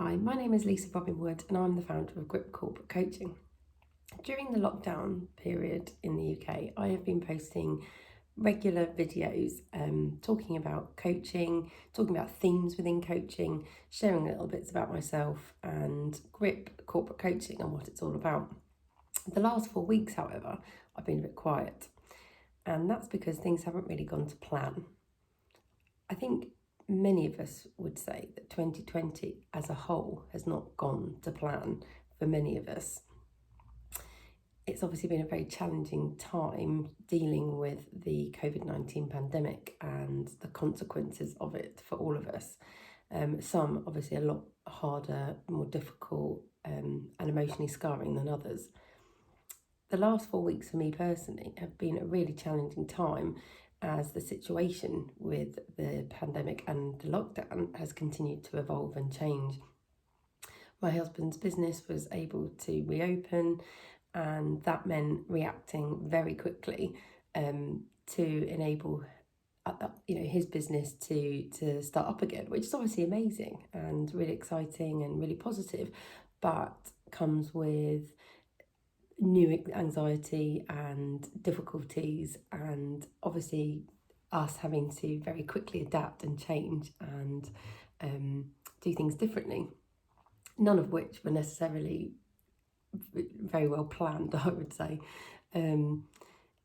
Hi, my name is Lisa Robyn and I'm the founder of Grip Corporate Coaching. During the lockdown period in the UK, I have been posting regular videos talking about coaching, talking about themes within coaching, sharing little bits about myself and Grip Corporate Coaching and what it's all about. The last 4 weeks, however, I've been a bit quiet, and that's because things haven't really gone to plan. I think many of us would say that 2020 as a whole has not gone to plan for many of us. It's obviously been a very challenging time dealing with the COVID-19 pandemic and the consequences of it for all of us. Some obviously a lot harder, more difficult and emotionally scarring than others. The last 4 weeks for me personally have been a really challenging time as the situation with the pandemic and the lockdown has continued to evolve and change. My husband's business was able to reopen, and that meant reacting very quickly to enable his business to start up again, which is obviously amazing and really exciting and really positive, but comes with new anxiety and difficulties, and obviously us having to very quickly adapt and change and do things differently, none of which were necessarily very well planned, I would say. In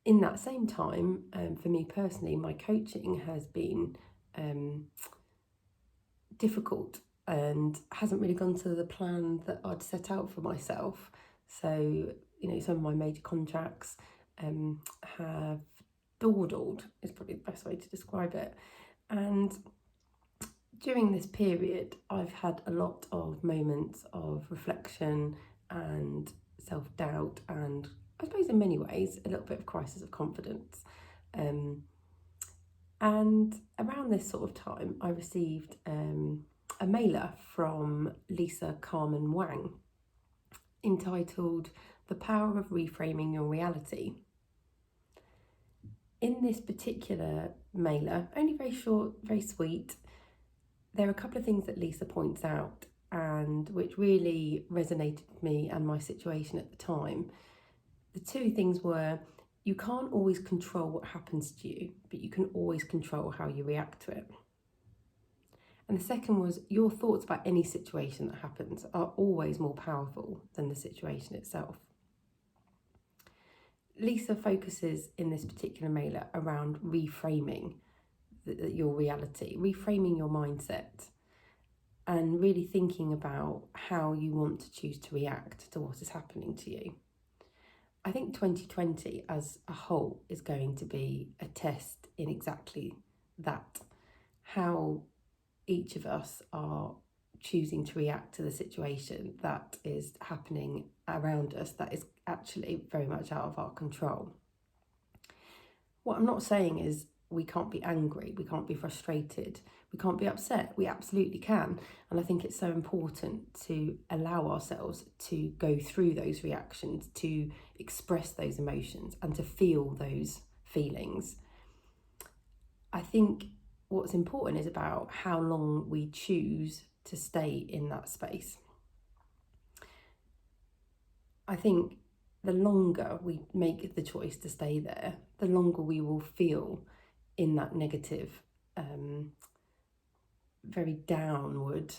that same time, for me personally, my coaching has been difficult and hasn't really gone to the plan that I'd set out for myself. So, some of my major contracts have dawdled, is probably the best way to describe it. And during this period, I've had a lot of moments of reflection and self-doubt, and I suppose in many ways a little bit of crisis of confidence. And around this sort of time, I received a mailer from Lisa Carmen Wang entitled "The Power of Reframing Your Reality." In this particular mailer, only very short, very sweet, there are a couple of things that Lisa points out and which really resonated with me and my situation at the time. The two things were, you can't always control what happens to you, but you can always control how you react to it. And the second was, your thoughts about any situation that happens are always more powerful than the situation itself. Lisa focuses in this particular mailer around reframing your reality, reframing your mindset, and really thinking about how you want to choose to react to what is happening to you. I think 2020 as a whole is going to be a test in exactly that, how each of us are choosing to react to the situation that is happening around us that is actually very much out of our control. What I'm not saying is we can't be angry, we can't be frustrated, we can't be upset. We absolutely can. And I think it's so important to allow ourselves to go through those reactions, to express those emotions and to feel those feelings. I think what's important is about how long we choose to stay in that space. I think the longer we make the choice to stay there, the longer we will feel in that negative, very downward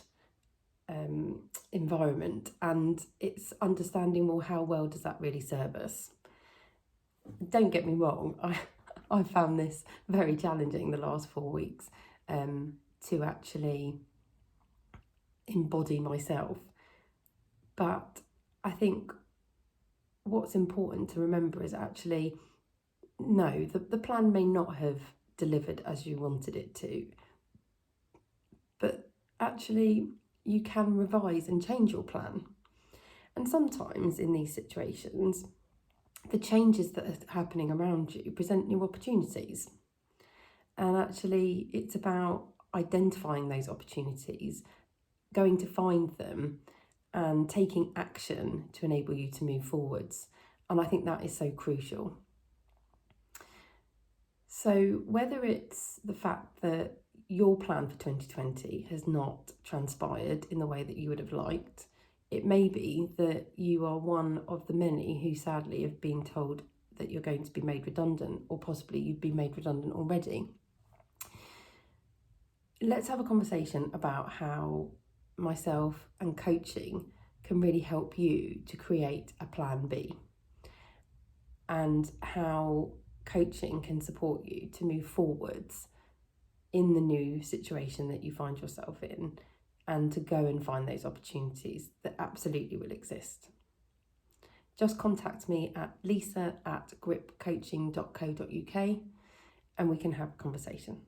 environment. And it's understanding, well, how well does that really serve us? Don't get me wrong, I found this very challenging the last 4 weeks to actually embody myself. But I think what's important to remember is actually, no, the plan may not have delivered as you wanted it to, but actually you can revise and change your plan. And sometimes in these situations, the changes that are happening around you present new opportunities. And actually it's about identifying those opportunities, going to find them and taking action to enable you to move forwards. And I think that is so crucial. So whether it's the fact that your plan for 2020 has not transpired in the way that you would have liked, it may be that you are one of the many who sadly have been told that you're going to be made redundant, or possibly you've been made redundant already. Let's have a conversation about how myself and coaching can really help you to create a plan B, and how coaching can support you to move forwards in the new situation that you find yourself in, and to go and find those opportunities that absolutely will exist. Just contact me at lisa@gripcoaching.co.uk and we can have a conversation.